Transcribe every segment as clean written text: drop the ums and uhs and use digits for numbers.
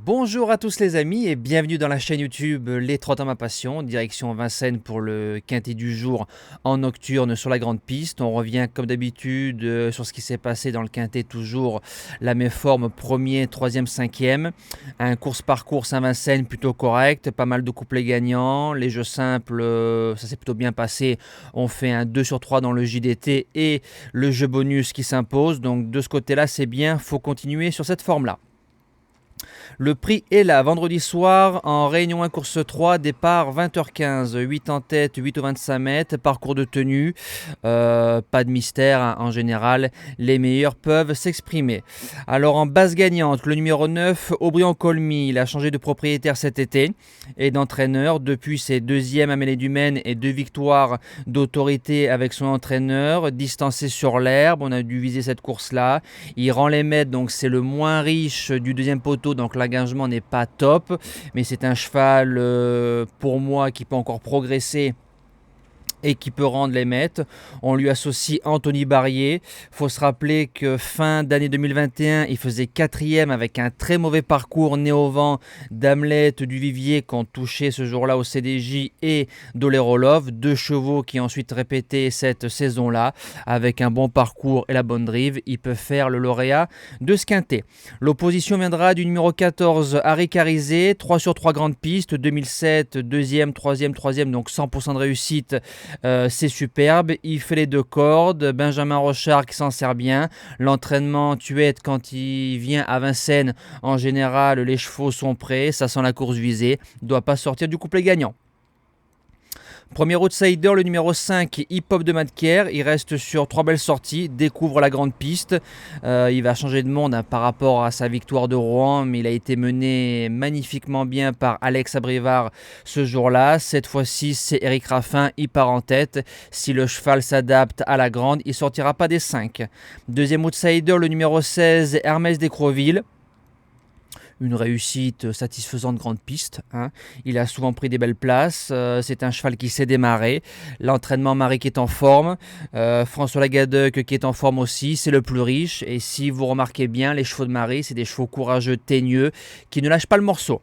Bonjour à tous les amis et bienvenue dans la chaîne YouTube Les Trotts à ma passion, direction Vincennes pour le quintet du jour en nocturne sur la grande piste. On revient comme d'habitude sur ce qui s'est passé dans le quintet, toujours la même forme, premier, troisième, cinquième. Un course par course à Vincennes plutôt correct, pas mal de couplets gagnants. Les jeux simples, ça s'est plutôt bien passé. On fait un 2 sur 3 dans le JDT et le jeu bonus qui s'impose. Donc de ce côté-là c'est bien, faut continuer sur cette forme-là. Le prix est là, vendredi soir, en Réunion 1 course 3, départ 20h15, 8 en tête, 8 au 25 mètres, parcours de tenue, pas de mystère hein, en général, les meilleurs peuvent s'exprimer. Alors en base gagnante, le numéro 9, Aubryon-Colmy, il a changé de propriétaire cet été et d'entraîneur, depuis ses deuxièmes à Mêlée du Maine et 2 victoires d'autorité avec son entraîneur, distancé sur l'herbe, on a dû viser cette course-là, il rend les mètres, donc c'est le moins riche du deuxième poteau, donc l'engagement n'est pas top, mais c'est un cheval pour moi qui peut encore progresser et qui peut rendre les mètres. On lui associe Anthony Barrier. Il faut se rappeler que fin d'année 2021, il faisait 4e avec un très mauvais parcours né au vent d'Hamlet du Vivier qui ont touché ce jour-là au CDJ et d'Olerolov, 2 chevaux qui ont ensuite répété cette saison-là avec un bon parcours et la bonne drive. Il peut faire le lauréat de ce quintet. L'opposition viendra du numéro 14, Harry Carizé, 3 sur 3 grandes pistes, 2007, 2e, 3e, 3e, donc 100% de réussite. C'est superbe, il fait les 2 cordes, Benjamin Rochard qui s'en sert bien, l'entraînement tuette quand il vient à Vincennes, en général les chevaux sont prêts, ça sent la course visée, ne doit pas sortir du couplet gagnant. Premier outsider, le numéro 5, Hip Hop de Madker. Il reste sur 3 belles sorties, découvre la grande piste. Il va changer de monde hein, par rapport à sa victoire de Rouen, mais il a été mené magnifiquement bien par Alex Abrivard ce jour-là. Cette fois-ci, c'est Eric Raffin, il part en tête. Si le cheval s'adapte à la grande, il ne sortira pas des 5. Deuxième outsider, le numéro 16, Hermès d'Écroville. Une réussite satisfaisante grande piste. Hein. Il a souvent pris des belles places. C'est un cheval qui sait démarrer. L'entraînement Marie qui est en forme. François Lagadec qui est en forme aussi. C'est le plus riche. Et si vous remarquez bien, les chevaux de Marie, c'est des chevaux courageux, teigneux, qui ne lâchent pas le morceau.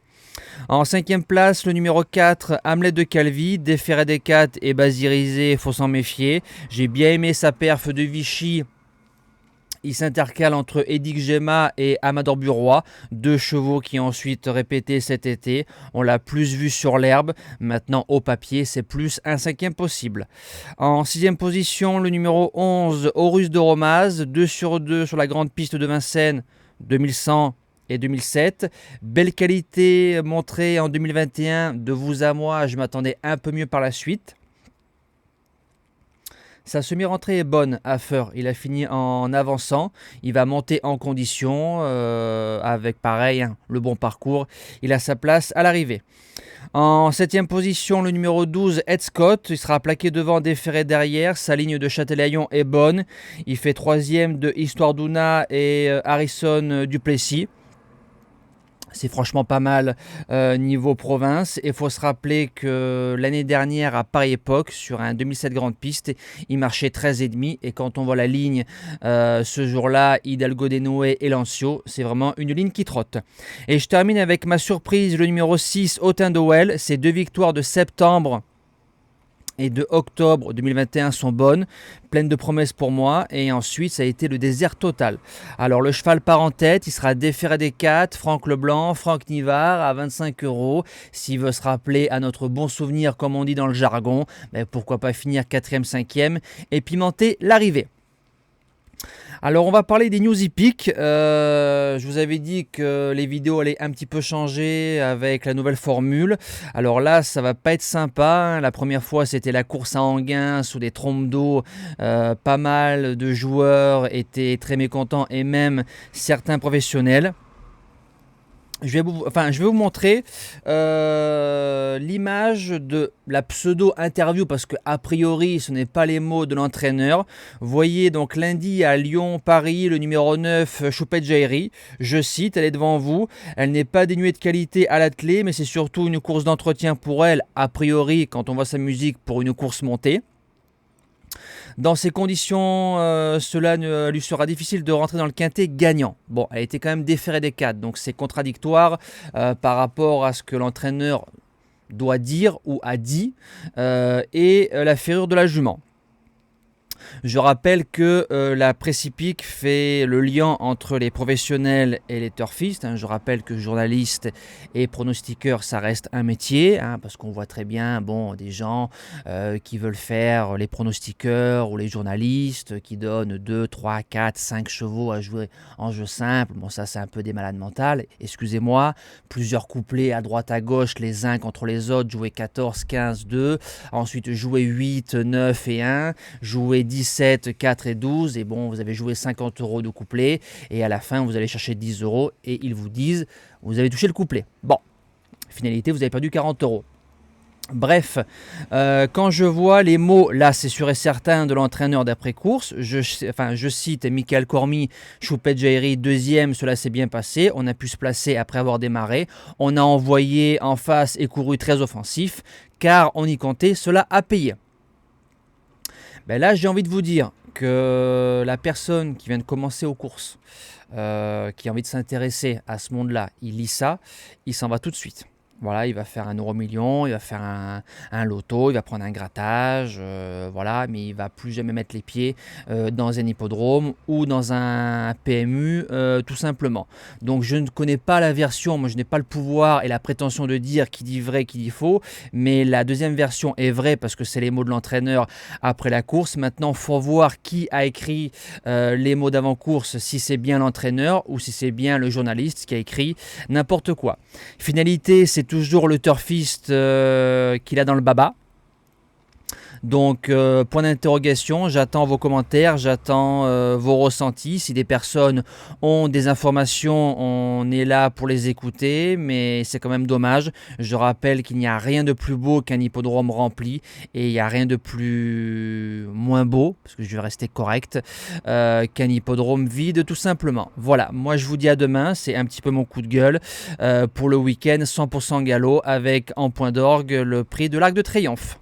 En 5e place, le numéro 4, Hamlet de Calvi, déféré des 4 et basirisé, il faut s'en méfier. J'ai bien aimé sa perf de Vichy. Il s'intercale entre Edic Gemma et Amador Buroy, 2 chevaux qui ont ensuite répété cet été. On l'a plus vu sur l'herbe, maintenant au papier c'est plus un 5e possible. En 6e position, le numéro 11, Horus de Romaz, 2 sur 2 sur la grande piste de Vincennes, 2100 et 2007. Belle qualité montrée en 2021, de vous à moi, je m'attendais un peu mieux par la suite. Sa semi-rentrée est bonne à Feur, il a fini en avançant, il va monter en condition avec pareil, hein, le bon parcours, il a sa place à l'arrivée. En 7e position, le numéro 12, Ed Scott, il sera plaqué devant, déféré derrière, sa ligne de Châtelaillon est bonne, il fait 3e de Histoire d'Una et Harrison Duplessis. C'est franchement pas mal niveau province. Et il faut se rappeler que l'année dernière, à pareille époque, sur un 2007 grande piste, il marchait 13,5. Et quand on voit la ligne ce jour-là, Hidalgo Denoé et Lancio, c'est vraiment une ligne qui trotte. Et je termine avec ma surprise, le numéro 6, Autun de Well. Ces 2 victoires de septembre et de octobre 2021 sont bonnes, pleines de promesses pour moi, et ensuite ça a été le désert total. Alors le cheval part en tête, il sera déféré des 4, Franck Leblanc, Franck Nivard à 25 €. S'il veut se rappeler à notre bon souvenir, comme on dit dans le jargon, ben pourquoi pas finir 4e, 5e et pimenter l'arrivée. Alors on va parler des news hippiques. Je vous avais dit que les vidéos allaient un petit peu changer avec la nouvelle formule. Alors là ça va pas être sympa, hein. La première fois c'était la course à Anguin sous des trompes d'eau. Pas mal de joueurs étaient très mécontents et même certains professionnels. Je vais vous montrer l'image de la pseudo-interview parce que a priori ce n'est pas les mots de l'entraîneur. Vous voyez donc lundi à Lyon, Paris, le numéro 9, Choupette Jairi. Je cite, elle est devant vous. Elle n'est pas dénuée de qualité à l'attelé, mais c'est surtout une course d'entretien pour elle, a priori quand on voit sa musique pour une course montée. Dans ces conditions, cela lui sera difficile de rentrer dans le quintet gagnant. Bon, elle était quand même déférée des 4, donc c'est contradictoire par rapport à ce que l'entraîneur doit dire ou a dit et la ferrure de la jument. Je rappelle que la précipique fait le lien entre les professionnels et les turfistes. Je rappelle que journaliste et pronostiqueur, ça reste un métier, parce qu'on voit très bien des gens qui veulent faire les pronostiqueurs ou les journalistes qui donnent 2, 3, 4, 5 chevaux à jouer en jeu simple. Bon, ça, c'est un peu des malades mentales. Excusez-moi, plusieurs couplets à droite à gauche, les uns contre les autres, jouer 14, 15, 2. Ensuite, jouer 8, 9 et 1. Jouer 17, 4 et 12, et bon, vous avez joué 50 € de couplet, et à la fin, vous allez chercher 10 € et ils vous disent, vous avez touché le couplet. Bon, finalité, vous avez perdu 40 €. Bref, quand je vois les mots, là c'est sûr et certain, de l'entraîneur d'après-course, je cite Michael Cormi, Choupette Jairi, deuxième, cela s'est bien passé, on a pu se placer après avoir démarré, on a envoyé en face et couru très offensif, car on y comptait, cela a payé. Ben là, j'ai envie de vous dire que la personne qui vient de commencer aux courses, qui a envie de s'intéresser à ce monde-là, il lit ça, il s'en va tout de suite. Voilà, il va faire un euro-million, il va faire un loto, il va prendre un grattage, voilà, mais il ne va plus jamais mettre les pieds dans un hippodrome ou dans un PMU, tout simplement. Donc je ne connais pas la version, moi je n'ai pas le pouvoir et la prétention de dire qui dit vrai, qui dit faux, mais la deuxième version est vraie parce que c'est les mots de l'entraîneur après la course. Maintenant, il faut voir qui a écrit les mots d'avant-course, si c'est bien l'entraîneur ou si c'est bien le journaliste qui a écrit n'importe quoi. Finalité, c'est toujours le turfiste qu'il a dans le baba. Donc, point d'interrogation, j'attends vos commentaires, j'attends vos ressentis. Si des personnes ont des informations, on est là pour les écouter, mais c'est quand même dommage. Je rappelle qu'il n'y a rien de plus beau qu'un hippodrome rempli et il n'y a rien de moins beau, parce que je vais rester correct, qu'un hippodrome vide tout simplement. Voilà, moi je vous dis à demain, c'est un petit peu mon coup de gueule pour le week-end 100% galop avec en point d'orgue le prix de l'Arc de Triomphe.